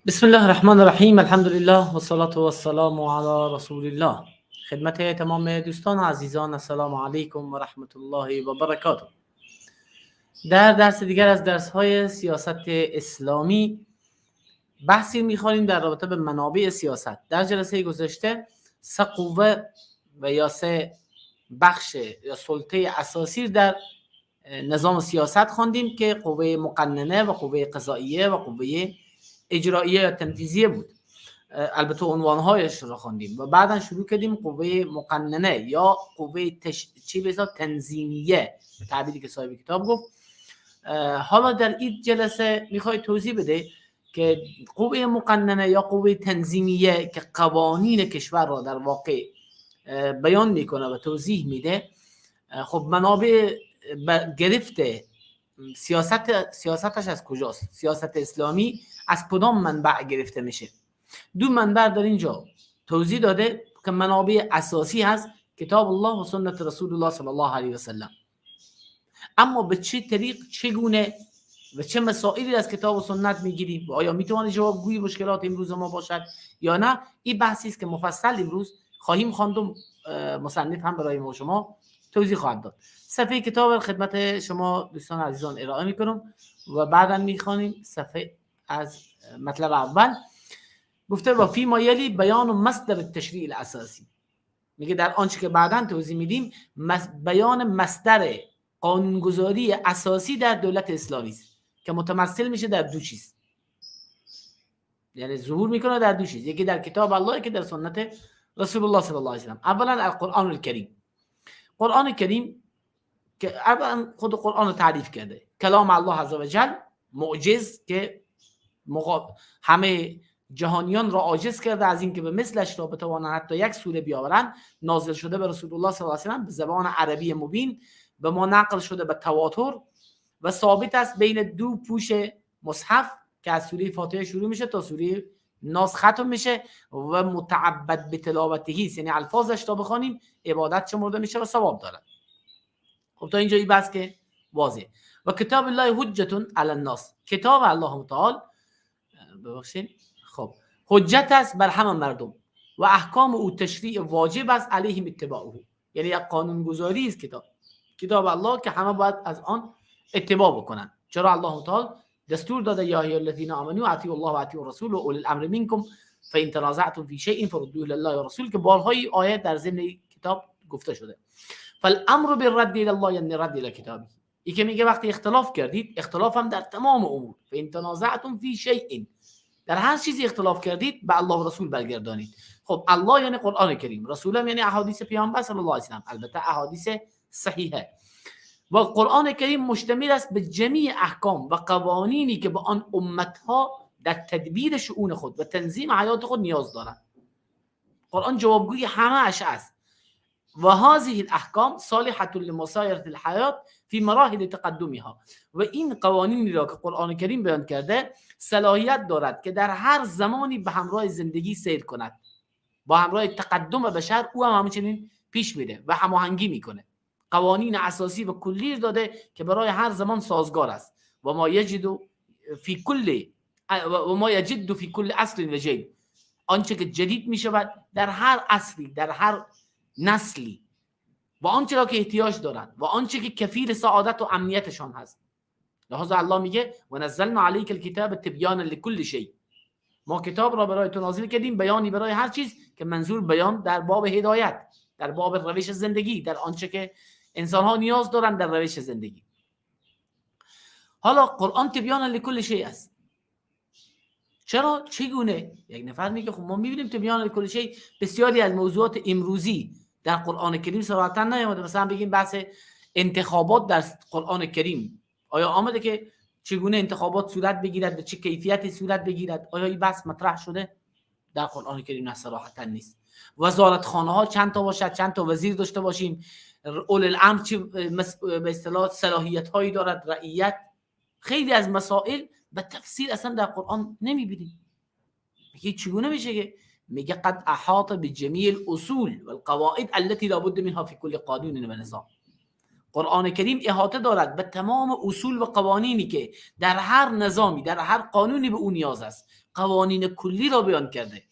بسم الله الرحمن الرحیم. الحمد لله و صلاة و السلام علی رسول الله. خدمت تمام دوستان و عزیزان، السلام علیکم و رحمت الله و برکاته. در درس دیگر از درس‌های سیاست اسلامی بحثی می‌خوانیم در رابطه به منابع سیاست. در جلسه گذشته سه قوه و یا سه بخش یا سلطه اساسی در نظام سیاست خواندیم که قوه مقننه و قوه قضاییه و قوه اجراییه یا تنفیذیه بود. البته عنوانهایش رو خواندیم و بعدا شروع کردیم قوه مقننه یا قوه تنظیمیه به تعبیری که صاحب کتاب گفت. حالا در این جلسه میخوای توضیح بده که قوه مقننه یا قوه تنظیمیه که قوانین کشور را در واقع بیان میکنه و توضیح میده، خب منابع گرفته سیاستش از کجاست؟ سیاست اسلامی از کدام منبع گرفته میشه؟ دو منبع در اینجا توضیح داده که منابع اساسی هست کتاب الله و سنت رسول الله صلی الله علیه و سلم. اما به چه طریق، چگونه و چه مسائلی از کتاب و سنت میگیریم و آیا میتونه جوابگوی مشکلات امروز ما باشد یا نه؟ این بحثی است که مفصل امروز خواهیم خواند و مصنف هم برای ما شما توضیح خواهد داد. صفحه کتاب خدمت شما دوستان عزیزان ارائه میکنم و بعدا میخوانیم. صفحه از مطلب اول گفته و فی ما یلی بیان مصدر التشریع الاساسی، میگه در آنچه که بعدا توضیح میدیم بیان مصدر قانونگذاری اساسی در دولت اسلامی است که متمثل میشه در دو چیز، یعنی ظهور میکنه در دو چیز، یکی در کتاب الله، یکی در سنت رسول الله صلی الله علیه و سلم. اولا القرآن الکریم. قرآن کریم که اولا خود قرآن رو تعریف کرده، کلام الله عزوجل، معجز که همه جهانیان را عاجز کرده از اینکه به مثلش را بتوانند حتی یک سوره بیاورند، نازل شده به رسول الله صلی الله علیه و سلم به زبان عربی مبین، به ما نقل شده به تواتر و ثابت است بین دو پوش مصحف که از سوره فاتحه شروع میشه تا سوره ناس ختم میشه و متعبد به تلاوتهی، یعنی الفاظش تا بخوانیم عبادت شمرده میشه و ثواب داره. خب تا اینجا این بحث که واضح. و کتاب الله حجت علی الناس، کتاب الله تعالی ببخشید خب حجت است بر همه مردم و احکام او تشریع واجب است علیهم اتباعه، یعنی یک قانون گذاری است کتاب الله که همه باید از آن اتباع بکنن. چرا الله تعالی دستور داده یا ایها الذین آمنوا اطیعوا الله و اطیعوا الرسول و اولی الامر منکم فان تنازعتم فی شیء فردوه الی الله و رسول، که بارهای آیه در ضمن کتاب گفته شده. فالامر بالرد الی الله یعنی رد الی کتابه، این که میگه وقتی اختلاف کردید، اختلاف هم در تمام امور، فان تنازعتم فی شیء، در هر چیزی اختلاف کردید به الله و رسول برگردانید. خب الله یعنی قرآن کریم، رسول هم یعنی احادیث پیامبر صلی الله علیه و سلم، البته احادیث صحیحه. و قرآن کریم مشتمل است به جمیع احکام و قوانینی که به آن امتها در تدبیر شؤون خود و تنظیم حیات خود نیاز دارند. قرآن جوابگوی همه اش است. و هذه الاحکام صالحه لمسایره الحیات فی مراحل تقدمها، و این قوانینی را که قرآن کریم بیان کرده صلاحیت دارد که در هر زمانی به همراه زندگی سیر کند، با همراه تقدم بشر او هم همچنین پیش میره و هماهنگی میکنه. قوانین اساسی و کلی داده که برای هر زمان سازگار است. و ما یجد فی کل عصر و جیل، آنچه که جدید میشود در هر عصری، در هر نسلی، و آنچه را که احتیاج دارند و آنچه که کفیل سعادت و امنیتشان هست. لذا الله میگه و نزلنا علیک الکتاب تبیانا لکل شیء، ما کتاب را برای تو نازل کردیم بیانی برای هر چیز، که منظور بیان در باب هدایت، در باب روش زندگی، در آنچه که انسان ها نیاز دارند در روش زندگی. حالا قرآن تبیانا لکل شیء است. چرا؟ چگونه؟ یک نفر میگه خب ما میبینیم تبیان لکل شیء بسیاری از موضوعات امروزی در قرآن کریم صراحتا نیامده. مثلا بگیم بحث انتخابات در قرآن کریم آیا آمده که چگونه انتخابات صورت بگیرد، به چه کیفیتی صورت بگیرد؟ آیا این بحث مطرح شده؟ در قرآن کریم نه، صراحتا نیست. وزارتخانه ها چند تا باشد، چند تا وزیر داشته باشیم، اول الامر چه به اصطلاح صلاحیت هایی دارد، رعیت، خیلی از مسائل به تفصیل اصلا در قرآن نمیبینیم. میگه چگونه میشه که میگه قد احاط بجمیع الاصول والقواعد التي لا بد منها في كل قانون و نظام. قرآن کریم احاطه دارد به تمام اصول و قوانینی که در هر نظامی، در هر قانونی به اون نیاز است. قوانین کلی را بیان کرده.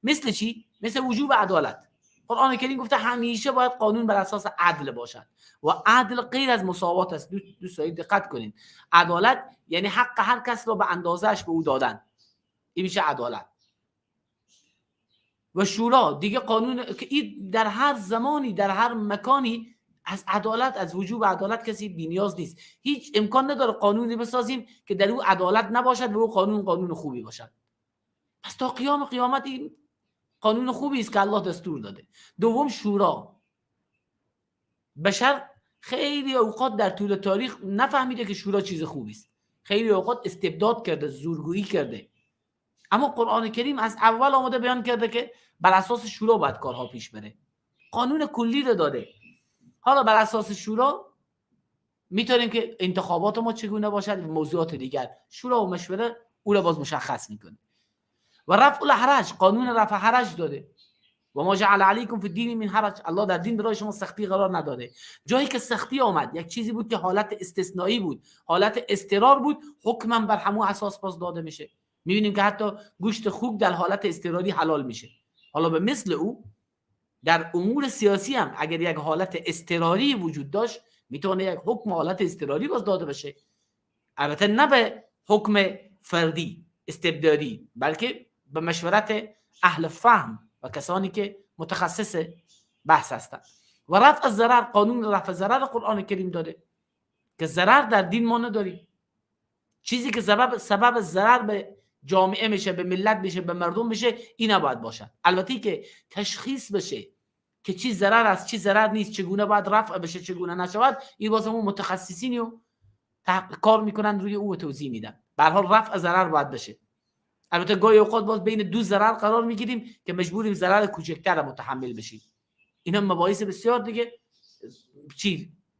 مثل چی؟ مثل وجوب عدالت. قرآن کریم گفته همیشه باید قانون بر اساس عدل باشد و عدل غیر از مساوات است. دوستان دقت کنین، عدالت یعنی حق هر کس را به اندازه‌اش به او دادن، این میشه عدالت. و شورا دیگه قانون که این در هر زمانی در هر مکانی از عدالت، از وجوب عدالت کسی بی‌نیاز نیست. هیچ امکان نداره قانونی بسازیم که در او عدالت نباشد و او قانون خوبی باشد. پس تا قیام قیامت این قانون خوبی است که الله دستور داده. دوم شورا. بشر خیلی اوقات در طول تاریخ نفهمیده که شورا چیز خوبی است. خیلی اوقات استبداد کرده، زورگویی کرده. اما قرآن کریم از اول آمده بیان کرده که بر اساس شورا باید کارها پیش بره. قانون کلی رو داده. حالا بر اساس شورا میتونیم که انتخابات ما چگونه باشد و موضوعات دیگر، شورا و مشوره او رو باز مشخص میکنه. و رفع الحرج، قانون رفع حرج داده. و ما جعل علیکم فی الدین من حرج، الله در دین برای شما سختی قرار نداده. جایی که سختی آمد، یک چیزی بود که حالت استثنایی بود، حالت اضطرار بود، حکما بر همون اساس باز داده میشه. میبینیم که حتی گوشت خوک در حالت اضطراری حلال میشه. حالا به مثل او در امور سیاسی هم اگر یک حالت اضطراری وجود داشت، میتونه یک حکم حالت اضطراری باز داده بشه. البته نه به حکم فردی استبدادی، بلکه به مشورت اهل فهم و کسانی که متخصص بحث هستند. و رفع ضرر، قانون رفع ضرر قرآن کریم داده که ضرر در دین ما نداریم. چیزی که سبب ضرر به جامعه میشه، به ملت میشه، به مردم میشه، این نباید باشه. البته که تشخیص بشه که چی ضرر است، چی ضرر نیست، چگونه باید رفع بشه، چگونه نشود، این واسه اون متخصصینی و کار میکنن روی او توضیح میدن. به هر حال رفع ضرر باید بشه. البته گاهی اوقات باز بین دو ضرر قرار میگیریم که مجبوریم ضرر کوچکتر متحمل بشیم. اینا مباحث بسیار دیگه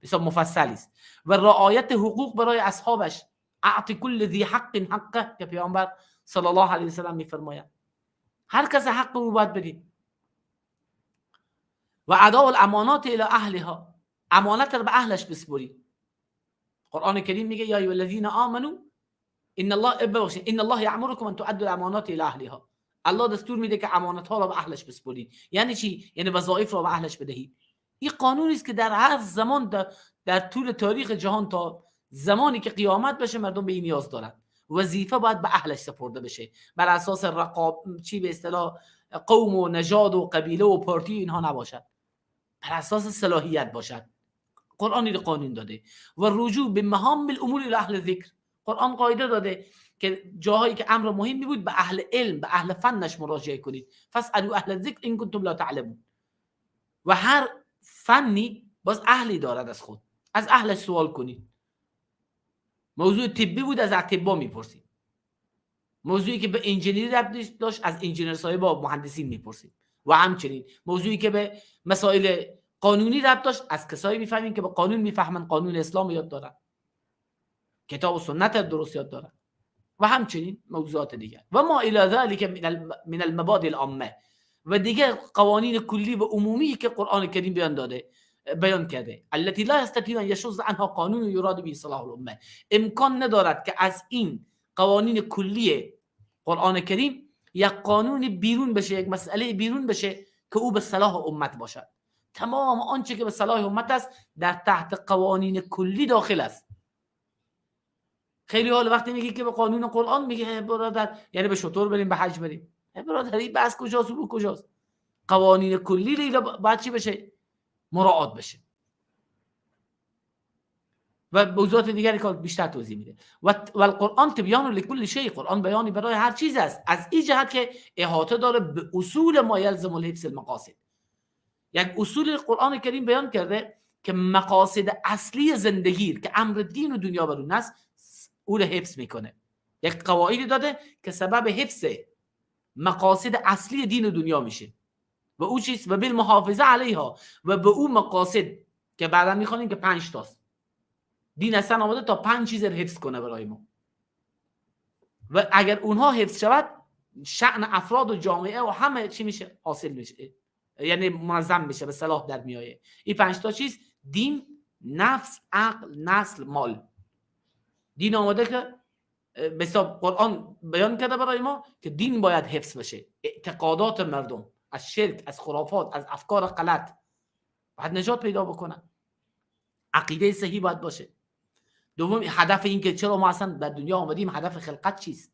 بسیار مفصلی است. و رعایت حقوق برای اصحابش، اعطی کل ذی حق حقه که پیامبر صلی الله علیه و سلم میفرماید. هر کس حق او باید بدید. و اداء الامانات الی اهلها، امانت رو به اهلش بسپرید. قرآن کریم میگه یا ایها الذین آمنوا ان الله یأمرکم ان تؤدوا الامانات الی اهلها. الله دستور میده که امانت ها رو به اهلش بسپرید. یعنی چی؟ یعنی وظایف رو به اهلش بدهید. این قانونی است که در هر زمان در طول تاریخ جهان تا زمانی که قیامت بشه مردم به این نیاز دارن. وظیفه باید به اهلش سپرده بشه، بر اساس به اصطلاح قوم و نژاد و قبیله و پارتی اینها نباشد، بر اساس صلاحیت باشد. قرآن این قانون داده. و رجوع به مهام الامور الی اهل ذکر، قرآن قاعده داده که جاهایی که امر مهمی بود به اهل علم، به اهل فنش مراجعه کنید. فاسالوا اهل الذکر ان کنتم لا تعلمون. و هر فنی باز اهلی دارد از خود، از اهلش سوال کنید. موضوع طبی بود از اطباء میپرسید. موضوعی که به انجینری ربط داشت از انجینر صاحب با مهندسین میپرسید. و همچنین موضوعی که به مسائل قانونی ربط داشت از کسایی میفهمین که به قانون میفهمن، قانون اسلام یاد دارن، کتاب و سنت درست یاد دارن. و همچنین موضوعات دیگر. و ما الی ذلک من المبادئ العامه، و دیگر قوانین کلی و عمومی که قرآن کریم بیان کرده. التي لا يستطيع ان يشذ عنها قانون يراد به صلاح الامه، امکان ندارد که از این قوانین کلی قرآن کریم یک قانون بیرون بشه، یک مسئله بیرون بشه که او به صلاح امت باشد. تمام آنچه که به صلاح امت است در تحت قوانین کلی داخل است. خیلی حال وقتی میگه که به قانون قرآن میگه برادر یعنی به شطور بریم، به حج بریم. برادر این بحث کجاست و کجاست؟ قوانین کلی لیلا باید چی بشه؟ مراعات بشه. و موضوعات دیگری که بیشتر توضیح میده. و القرآن تبیان لکل شیء، قرآن بیانی برای هر چیز است، از این جهت که احاطه داره به اصول ما یلزم الحفظ المقاصد. یک اصول قرآن کریم بیان کرده که مقاصد اصلی زندگی که امر دین و دنیا بر اون است، او رو حفظ میکنه. یک قواعدی داده که سبب حفظ مقاصد اصلی دین و دنیا میشه. و او چیز و بالمحافظه علیها، و به او مقاصد که بعدا میخوانیم که 5 تاست. دین اصلا آمده تا 5 چیز رو حفظ کنه برای ما. و اگر اونها حفظ شود شأن افراد و جامعه و همه چی میشه؟ حاصل میشه، یعنی منظم میشه، به صلاح در میایه. این 5 تا چیز: دین، نفس، عقل، نسل، مال. دین آمده که حساب قرآن بیان کرده برای ما که دین باید حفظ بشه، اعتقادات مردم از شرک، از خرافات، از افکار غلط باید نجات پیدا بکنن، عقیده صحیح باید باشه. دوم هدف این که چرا ما اصلا در دنیا آمدیم، هدف خلقت چیست.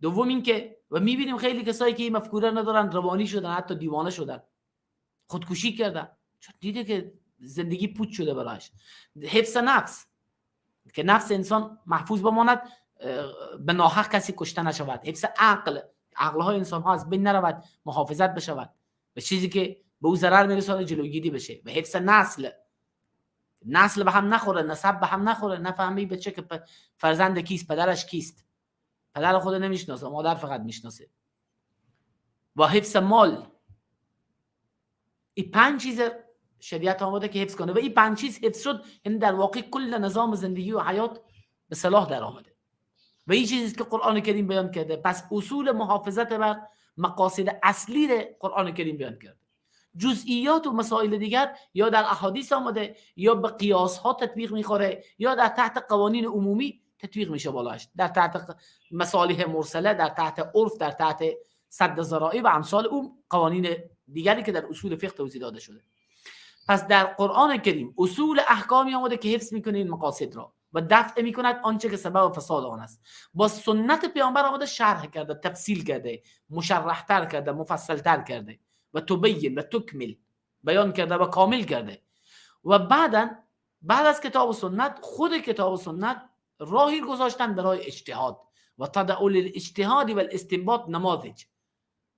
دوم این که و میبینیم خیلی کسایی که این مفکوره ندارن روانی شدن، حتی دیوانه شدن، خودکشی کردن، چون دیده که زندگی پوچ شده برایش. حفظ نفس، که نفس انسان محفوظ بماند، به ناحق کسی کشته نشود. حفظ عقلهای انسان ها از بین نرود، محافظت بشود به چیزی که به او ضرر میرسانه جلوگیری بشه. و حفظ نسل به هم نخوره، نسب به هم نخوره، نفهمی بچه که فرزند کیست، پدرش کیست، پدر خود نمیشناسه، مادر فقط میشناسه. و حفظ مال، این 5 چیز شریعت آمده که حفظ کنه و این 5 چیز حفظ شد، یعنی در واقع کل نظام زندگی و حیات به صلاح در آمده و این چیزی که قرآن کریم بیان کرده. پس اصول محافظت بر مقاصد اصلی را قرآن کریم بیان کرده. جزئیات و مسائل دیگر یا در احادیث آمده یا به قیاس ها تطبیق میخوره یا در تحت قوانین عمومی تطبیق میشه بالاش، در تحت مصالح مرسله، در تحت عرف، در تحت سد ذرائع و امثال اون قوانین دیگری که در اصول فقه توضیح داده شده. پس در قرآن کریم اصول احکامی آمده که حفظ میکنه این مقاصد را و دفع میکند آنچه که سبب فساد آن است. با سنت پیامبر آمده شرح کرده، تفصیل کرده، مشرحتر کرده، مفصلتر کرده و تبین و تکمل، بیان کرده و کامل کرده. و بعد از کتاب و سنت، خود کتاب و سنت راهی گذاشتن برای اجتهاد و تدعو للاجتهاد و الاستنباط نماذج.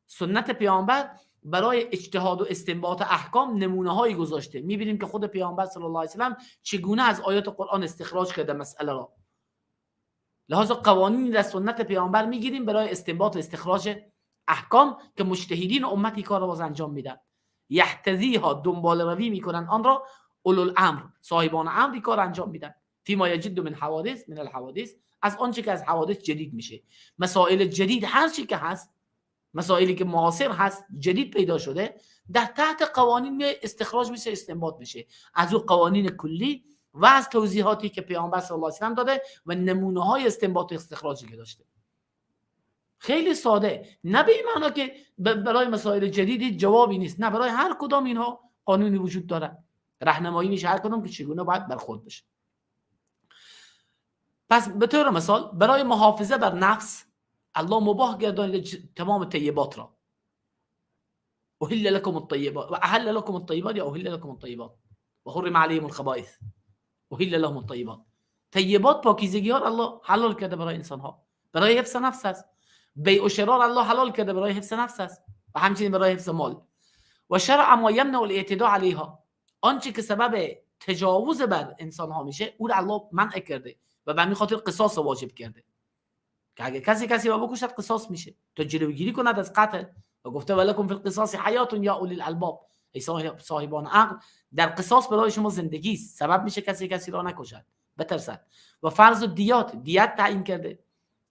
سنت پیامبر برای اجتهاد و استنباط احکام نمونه هایی گذاشته. میبینیم که خود پیامبر صلی الله علیه و سلم چگونه از آیات قرآن استخراج کرده مسئله را. لحاظ قوانینی در سنت پیامبر میگیریم برای استنباط و استخراج احکام که مجتهدین امتی کار را باز انجام میدن. یحتذیها، دنبال روی میکنن آن را اولوالامر، صاحبان امر کار انجام میدن. فیما یجد من الحوادث، از آنچه که از حوادث جدید میشه. مسائل جدید هر چی که هست، مسائلی که معاصر هست، جدید پیدا شده، در تحت قوانین استخراج میشه، استنباط میشه از اون قوانین کلی و از توضیحاتی که پیامبر صلی الله علیه و سلم داده و نمونه های استنباط و استخراجی که داشته. خیلی ساده، نه به این معنا که برای مسائل جدیدی جوابی نیست، نه، برای هر کدام اینها قانونی وجود داره، راهنمایی میشه هر کدام که چگونه باید برخورد بشه. پس به طور مثال برای محافظه بر نفس الله مباح گردانید تمام طیبات را. احل لكم الطیبات و احل لكم الطیبات یا احل لكم الطیبات و حرم علیهم الخبائث. احل لهم الطیبات، طیبات پاکیزگی ها الله حلال کرده برای انسان ها، برای حفظ نفس است. بیع و شرار الله حلال کرده برای حفظ نفس است و همچنین برای حفظ مال. و شرع ما یمنع الاعتداء علیها، آنچه که سبب تجاوز بر انسان ها میشه اون الله منع کرده و به همین خاطر قصاص واجب کرده که اگه کسی را بکشد قصاص میشه تا جلوگیری کند از قتل. و گفته ولکم فی القصاص حیات یا اولی الالباب، ای صاحبان عقل، در قصاص برای شما زندگی است، سبب میشه کسی را نکشد، بترسد. و فرض دیت تعیین کرده،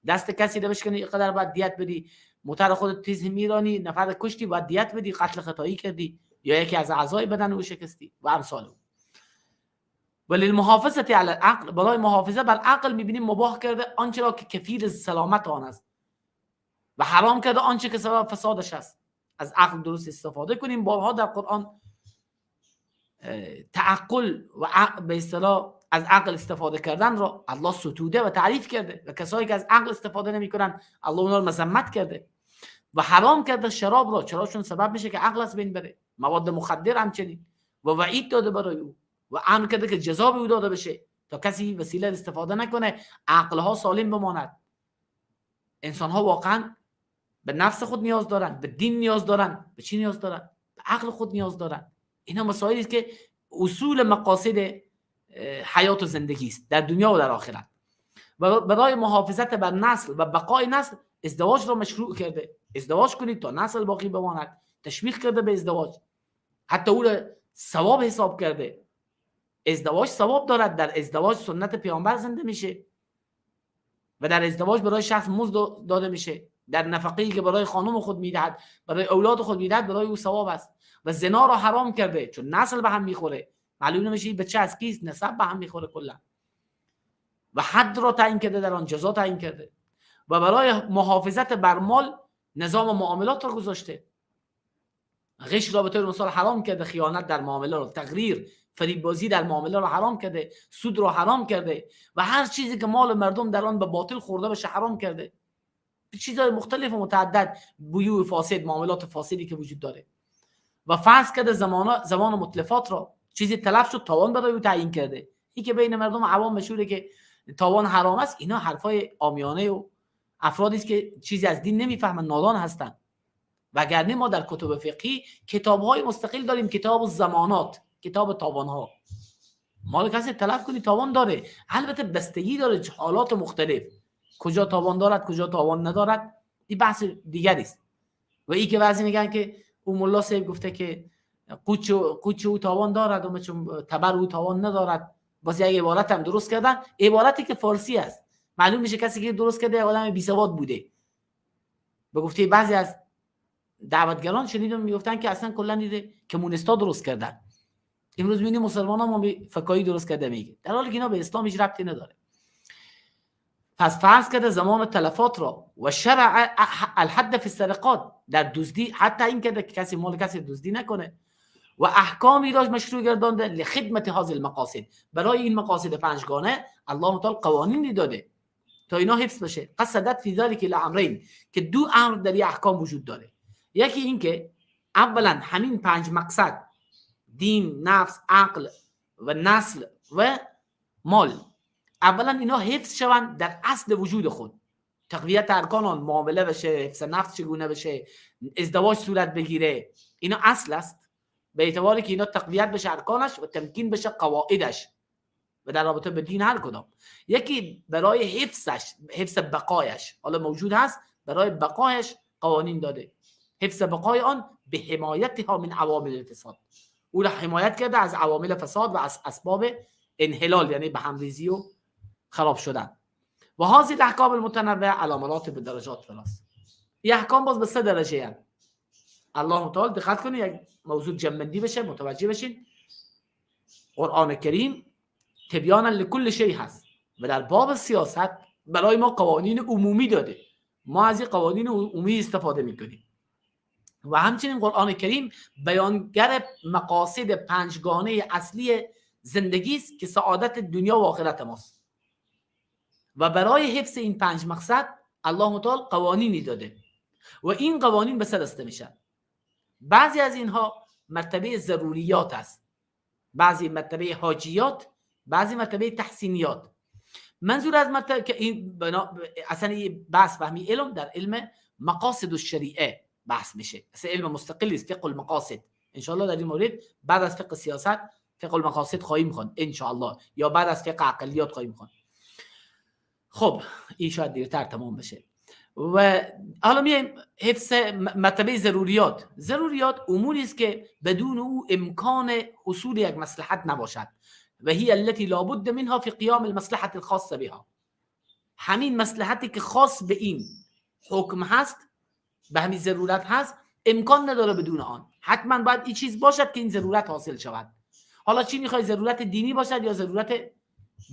دست کسی رو بشکنی اینقدر باید دیت بدی، موتر خودت تیز میرانی، نفر کشتی باید دیت بدی، قتل خطایی کردی یا یکی از اعضای بدن او شکستی و امثال او. ولی المحافظه علی العقل، برای محافظه بر عقل میبینیم مباح کرده آنچه را که کفیل سلامت آن است و حرام کرده آنچه که سبب فسادش است. از عقل درست استفاده کنیم. بارها در قرآن تعقل و به اصطلاح از عقل استفاده کردن را الله ستوده و تعریف کرده و کسایی که از عقل استفاده نمیکنن الله اونها رو مذمت کرده و حرام کرده شراب را، چرا؟ چون سبب میشه که عقل از بین بره. مواد مخدر همچنین و وعید داده برای او و امر کرده که جزا به او داده بشه تا کسی وسیله استفاده نکنه، عقلها سالم بماند. انسانها واقعا به نفس خود نیاز دارن، به دین نیاز دارن، به چی نیاز دارن؟ به عقل خود نیاز دارن. اینا مسائلی است که اصول مقاصد حیات و زندگی است در دنیا و در آخرت. و برای محافظت بر نسل و بقای نسل ازدواج را مشروع کرده. ازدواج کنید تا نسل باقی بماند. تشویق کرده به ازدواج، حتی او را ثواب حساب کرده. ازدواج ثواب دارد، در ازدواج سنت پیامبر زنده میشه و در ازدواج برای شخص مزد داده میشه، در نفقه‌ای که برای خانم خود میدهد، برای اولاد خود میدهد، برای او ثواب است. و زنا را حرام کرده چون نسل به هم میخوره، معلوم نمیشه بچه از کیست، نسب به هم میخوره کلا. و حد را تعیین کرده، در آن جزا تعیین کرده و برای محافظت بر مال نظام معاملات را گذاشته. غش را به طور مثال حرام کرده، خیانت در معامله را، تقریر، فریب بازی در معامله را حرام کرده، سود را حرام کرده و هر چیزی که مال مردم در آن به باطل خورده بشه حرام کرده. چیزهای مختلف و متعدد، بیوع فاسد، معاملات فاسدی که وجود داره. و فرض کرده زمان متلفات را، چیزی تلف شد تاوان برای او تعیین کرده. این که بین مردم عوام مشهوره که تاوان حرام است، اینا حرفای عامیانه و افرادی است که چیزی از دین نمیفهمن، نادان هستند. وگرنه ما در کتب فقهی کتاب‌های مستقل داریم، کتاب الضمانات، کتاب تاوان‌ها. مال کسی تلف کنی تاوان داره، البته بستگی داره، حالات مختلف، کجا تاوان دارد کجا تاوان ندارد، این بحث دیگری است. و این که بعضی میگن که اون ملا صاحب گفته که قوچ او تاوان دارد و چون تبر او تاوان ندارد، باز یک عبارت هم درست کردن، عبارتی که فارسی است. معلوم میشه کسی که درست کرده آدم بی سواد بوده. به گفته بعضی از دعوتگران شنیدم میگفتن که اصلا کلا دیده کمونیستا درست کردن. امروز میبینیم مسلمان‌ها ما فکایی درست کرده میگه، در حالی که اینا به اسلام هیچ ربطی نداره. پس فرض کرده زمان تلفات را و شرع الحد فی السرقات، در دزدی حتی این کرده که کسی مال کسی دزدی نکنه و احکامی را مشروع گردانده لخدمت هذه المقاصد، برای این مقاصد پنجگانه الله تعالی قوانینی داده تا اینا حفظ بشه. قصدت فی ذلک الامرین، که دو امر در این احکام وجود داره. یکی این که اولا همین 5 مقصد، دین، نفس، عقل و نسل و مال، اولا اینا حفظ شوند در اصل وجود خود، تقویت ارکان آن، معامله بشه، حفظ نفس چگونه بشه، ازدواج صورت بگیره، اینا اصل است، به اعتباری که اینا تقویت بشه ارکانش و تمکین بشه قواعدش و در رابطه به دین هر کدام. یکی برای حفظش، حفظ بقایش، حالا موجود هست، برای بقایش قوانین داده، حفظ بقای آن به حمایتها من عوامل الفساد، او را حمایت کرده از عوامل فساد و از اسباب انحلال، یعنی به همریزی و خراب شدن. و هذه الاحکام المتنوعه على مراتب درجات ثلاث، این احکام باز به 3 درجه هست. الله تعالی دقت کنید، یک موضوع جمع‌بندی بشه، متوجه بشین. قرآن کریم تبیانا لكل شیء هست و در باب سیاست برای ما قوانین عمومی داده، ما از این قوانین عمومی استفاده میکنیم. و همچنین قرآن کریم بیانگر مقاصد 5گانه اصلی زندگی است که سعادت دنیا و آخرت ماست و برای حفظ این 5 مقصد الله تعالی قوانینی داده و این قوانین به 3 دسته میشن. بعضی از اینها مرتبه ضروریات است، بعضی مرتبه حاجیات، بعضی مرتبه تحسینیات. منظور از مرتبه که این اصلا بحث فهمی علم در علم مقاصد الشریعه بحث میشه، اصلا علم مستقلی است، فقه المقاصد. ان شاء الله در این مورد بعد از فقه سیاست فقه المقاصد خواهیم خوند ان شاء الله، یا بعد از فقه عقلیات خواهیم خوند. خب این شاید دیرتر تمام بشه. و حالا میایم حفظ مرتبه ضروریات. ضروریات اموری است که بدون او امکان حصول یک مصلحت نباشد و هی التي لابد منها فی قیام المصلحه الخاصه بها. همین مصلحتی که خاص به این حکم هست، به همین ضرورت هست، امکان نداره بدون آن. حتما باید این چیز باشد که این ضرورت حاصل شود. حالا چی میخوای، ضرورت دینی باشد یا ضرورت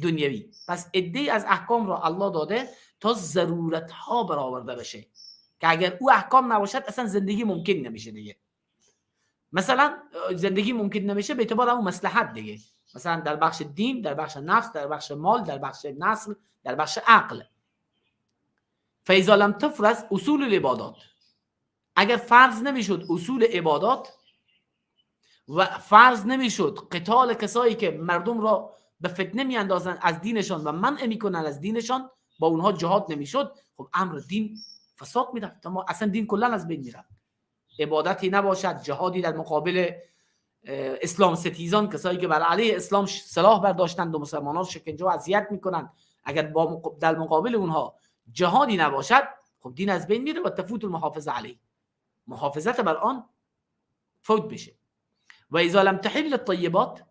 دنیوی؟ پس عده‌ای از احکام را الله داده تا ضرورت ها برآورده بشه که اگر او احکام نباشد اصلا زندگی ممکن نمیشه دیگه. مثلا زندگی ممکن نمیشه به اعتبار اون مصلحت دیگه، مثلا در بخش دین، در بخش نفس، در بخش مال، در بخش نسل، در بخش عقل. فاذا لم تفرض اصول العبادات، اگر فرض نمیشد اصول عبادات و فرض نمیشد قتال کسایی که مردم را به فتنه میاندازن از دینشان و منع میکنن از دینشان، با اونها جهاد نمیشد، خب امر دین فساد میرفت، اما اصلا دین کلا از بین میرفت. عبادتی نباشد، جهادی در مقابل اسلام ستیزان، کسایی که بر علیه اسلام سلاح برداشتند و مسلمانان شکنجه و اذیت میکنند، اگر در مقابل اونها جهادی نباشد، خب دین از بین میره و تفوت المحافظه علیه، محافظت بر آن فوت بشه. و اذا لم تحل الطیبات،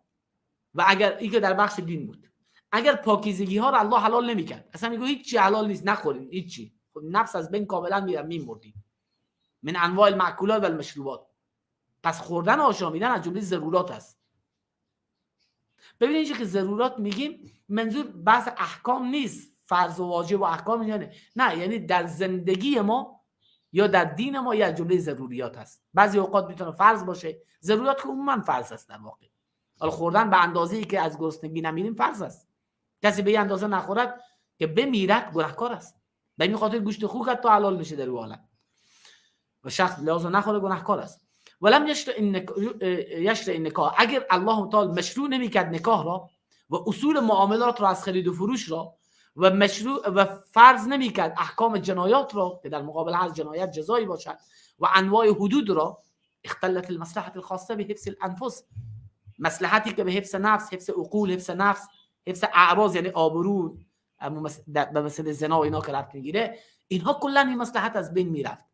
و اگر این که در بخش دین بود، اگر پاکیزگی ها رو الله حلال نمیکرد، اصلا میگه هیچ چی حلال نیست، نخورین هیچ چی، خب نفس از بین کاملا میمردیم. من انواع المأکولات و المشروبات، پس خوردن و آشامیدن از جمله ضرورات است. ببینید اینجا که ضرورات میگیم منظور بحث احکام نیست، فرض و واجب و احکام، نه، یعنی در زندگی ما یا در دین ما یا جمله ضروریات هست. بعضی اوقات میتونه فرض باشه، ضروریات که عموما فرض است در واقع. حالا خوردن به اندازه‌ای که از گرسنگی نمیریم فرض است. کسی به این اندازه نخورد که بمیرد گناهکار است. به این خاطر گوشت خوک تا حلال میشه در عالم و شخص لازم نخوره گناهکار است. ولم یشرع النکاح، اگر الله تعالی مشروع نمیکرد نکاح را و اصول معاملات را از خرید و فروش را و مشروع و فرض نمیکرد احکام جنایات را که در مقابل هر جنایت جزایی باشد و انواع حدود را، اختلت المصلحه الخاصه به حفظ الانفس، مصلحتی که به حفظ نفس، حفظ عقول، حفظ نفس، حفظ اعراض یعنی آبرو به مثل زنا و اینا که ربط میگیره، اینها کلا این مصلحت از بین میرفت.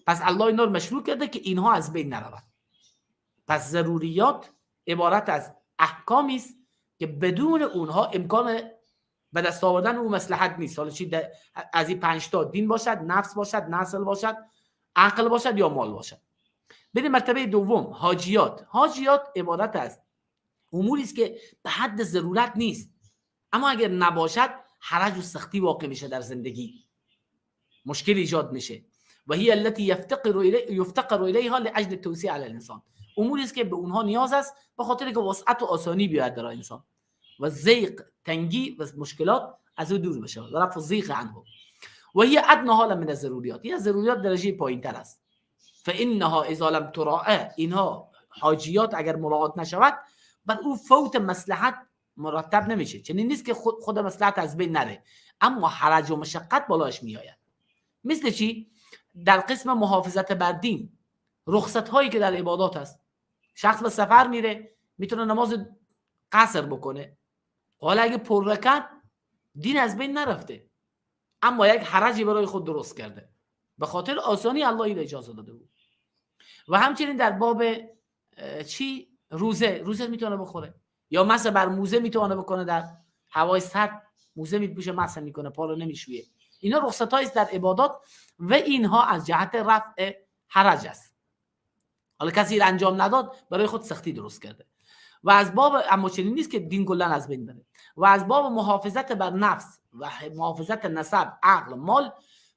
پس الله اینا رو مشروع کرده که اینها از بین نرود. پس ضروریات عبارت از احکامی است که بدون اونها امکان به دست آوردن اون مصلحت نیست. حالا چی از این 5 تا دین باشد، نفس باشد، نسل باشد، عقل باشد یا مال باشد. بریم مرتبه دوم، حاجیات. حاجیات عبارت از اموری است که به حد ضرورت نیست، اما اگر نباشد حرج و سختی واقع میشه در زندگی، مشکل ایجاد میشه. و هی التي یفتقر الیها لاجل التوسیع علی الانسان، اموری است که به اونها نیاز است به خاطر که وسعت و آسانی بیاد در انسان و ضیق، تنگی و مشکلات از او دور بشه و رفع ضیق عنه. و هی ادنى حالا من الضروریات، این ضروریات درجه پایینتر است. فانها اذا لم تراعى، اینها حاجیات اگر مراعات نشود بر او فوت مصلحت مرتب نمیشه. چنین نیست که خود مصلحت از بین نره، اما حرج و مشقت بالاش میآید. مثل چی؟ در قسم محافظت بر دین، رخصت هایی که در عبادات هست. شخص به سفر میره میتونه نماز قصر بکنه، حالا اگه پر رکعت دین از بین نرفته، اما یک حرجی برای خود درست کرده، به خاطر آسانی الله این اجازه داده بود. و همچنین در باب روزه میتونه بخوره، یا مسح بر موزه میتونه بکنه، در هوای سرد موزه میپوشه مسح میکنه، پا رو نمیشویه. اینا رخصتایی است در عبادات و اینها از جهت رفع حرج است. حالا کسی را انجام نداد برای خود سختی درست کرده. و از باب، اما چنین نیست که دین کلا از بین بره. و از باب محافظت بر نفس و محافظت نسب، عقل، مال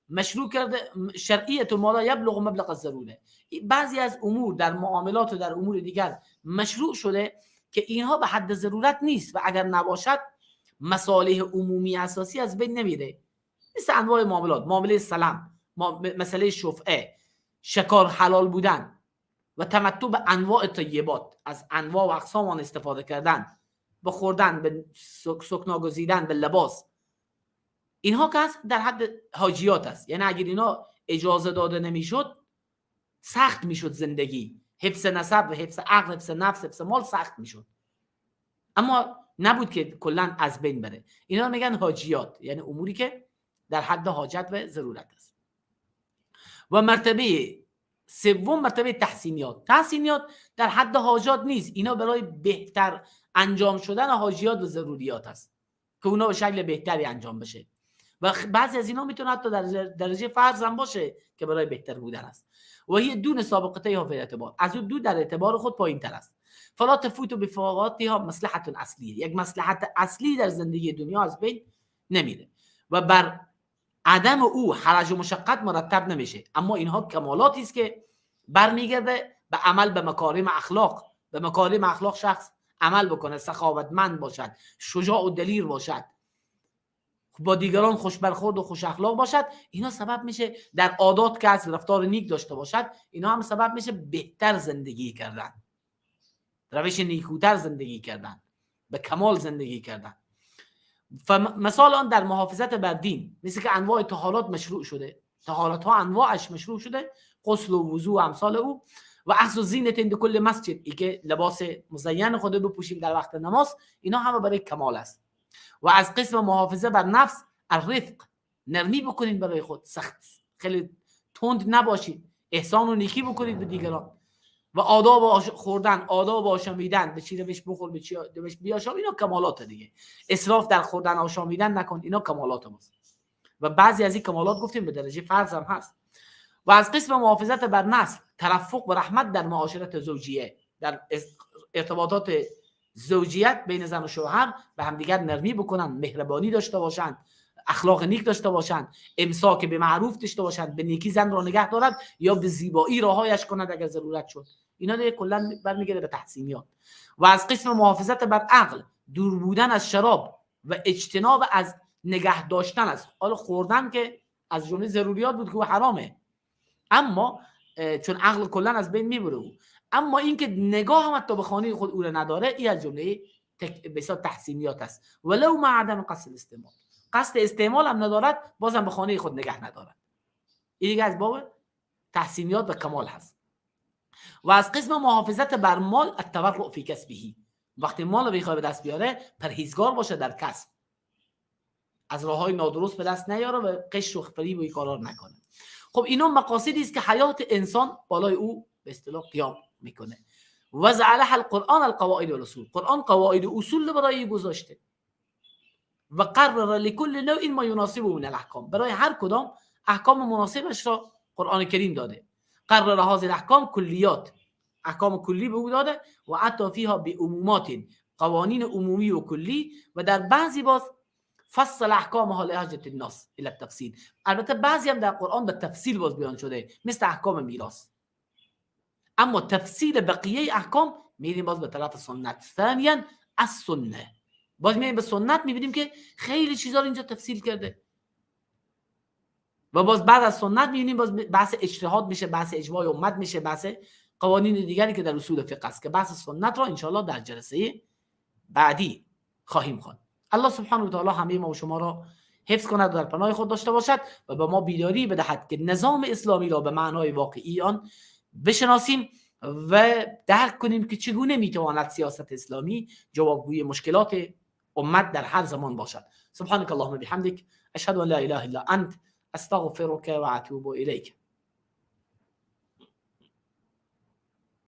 مشروع کرده شرعیت ما لا یبلغ مبلغ الضروره. بعضی از امور در معاملات و در امور دیگر مشروع شده که اینها به حد ضرورت نیست و اگر نباشد مصالح عمومی اساسی از بین نمیره. مثل انواع معاملات، معامله سلام، مسئله شفعه، شکار حلال بودن و تمتع به انواع طیبات، از انواع و اقسام آن استفاده کردن، به خوردن، به سکنا گزیدن، به لباس، اینها که هست در حد حاجیات است. یعنی اگر اینا اجازه داده نمیشد سخت میشد زندگی، حفظ نسب و حفظ عقل، حفظ نفس، حفظ مال سخت میشد، اما نبود که کلا از بین بره. اینا میگن حاجیات، یعنی اموری که در حد حاجت و ضرورت است. و مرتبه سوم مرتبه تحسینیات. تحسینیات در حد حاجات نیست، اینا برای بهتر انجام شدن حاجیات و ضروریات است که اونا به شکل بهتری انجام بشه. و بعضی از اینا میتونه حتی در درجه فرض هم باشه که برای بهتر بودن است. و هی دون سابقته ها فی اعتبار، از اون دو در اعتبار خود پایین تر است. فلا تفوت بفواقاتها مصلحت اصلیه، یک مصلحت اصلی در زندگی دنیا از بین نمیره و بر عدم او حرج و مشقت مرتب نمیشه. اما اینها کمالاتی است که برمیگرده به عمل به مکارم اخلاق. به مکارم اخلاق شخص عمل بکنه، سخاوتمند باشد، شجاع و دلیر باشد، با دیگران خوش برخورد و خوش اخلاق باشد. اینا سبب میشه در عادات که از رفتار نیک داشته باشد، اینا هم سبب میشه بهتر زندگی کردن، روش نیکوتر زندگی کردن، به کمال زندگی کردن. مثال آن در محافظت بر دین، مثل که انواع طهارات مشروع شده، طهارت ها انواعش مشروع شده، غسل و وضو و امثال او، و اخذ زینت عند کل مسجد، ای که لباس مزین خود رو بپوشیم در وقت نماز، اینا همه برای کمال است. و از قسم محافظه بر نفس الرفق، نرمی بکنید برای خود، سخت خیلی تند نباشید، احسان و نیکی بکنید به دیگران. و آداب خوردن، آداب آشامیدن، به چی روش بخور، به چی روش بیاشام، اینا کمالات دیگه. اسراف در خوردن آشامیدن نکن، اینا کمالات ماست. و بعضی از این کمالات گفتیم به درجه فرض هم هست. و از قسم محافظت بر نسل، ترفق و رحمت در معاشرت زوجیه، در ارتباطات زوجیت بین زن و شوهر به همدیگر نرمی بکنن، مهربانی داشته باشند، اخلاق نیک داشته باشند، امساک به معروف داشته باشند، به نیکی زن را نگه دارد یا به زیبایی رهایش کند اگر ضرورت شد. اینا دیگه کلا برمیگرده به تحسینیات. و از قسم محافظت بر عقل، دور بودن از شراب و اجتناب از نگه داشتن است. حالا خوردن که از جمله ضروریات بود که حرامه، اما چون عقل کلا از بین میبره او، اما اینکه نگاه هم حتی به خانه خود او را نداره، این از جمله بسیار تحسینیات است. ولو مع عدم قصد استعمال، قصد استعمال هم ندارد، بازم به خانه خود نگه ندارد. این دیگه از باب تحسینیات و کمال هست. و از قسم محافظت بر مال التورع فی کسبه، وقتی مال رو بخواد به دست بیاره پرهیزگار باشه در کسب، از راههای نادرست به دست نیاره و قش و فریب و این کارا نکنه. خب اینا مقاصدی است که حیات انسان بالای او به اصطلاح قیام میکنه. وضع له القرآن القواعد والاصول، قرآن قواعد و اصول برای گذاشته. و قرر لكل نوع ما يناسبه من الاحکام، برای هر کدام احکام مناسبش را قرآن کریم داده. قرر هذه الاحکام کلیات، احکام کلی به او داده، و حتی فیها بعمومات، قوانین عمومی و کلی، و در بعضی باز فصل احکامها لحاجت الناس الى التفصیل. البته بعضی هم در قرآن به تفصیل باز بیان شده، مثل احکام میراث، اما تفصیل بقیه احکام میریم باز به طرف سنت. ثانیا السنه، باز میریم به سنت، میبینیم که خیلی چیزا رو اینجا تفصیل کرده. و باز بعد از سنت میبینیم باز بحث اجتهاد میشه، بحث اجماع امت میشه، بحث قوانین دیگری که در اصول فقه است، که بحث سنت را انشاءالله در جلسه بعدی خواهیم خواند. الله سبحانه و تعالی همه ما و شما را حفظ کند و در پناه خود داشته باشد و به ما بیداری بدهد که نظام اسلامی را به معنای واقعی آن بشناسیم و درک کنیم که چگونه میتواند سیاست اسلامی جوابگوی مشکلات امت در هر زمان باشد. سبحانك اللهم بحمدك اشهد ان لا اله الا انت استغفرك و اتوب الیک.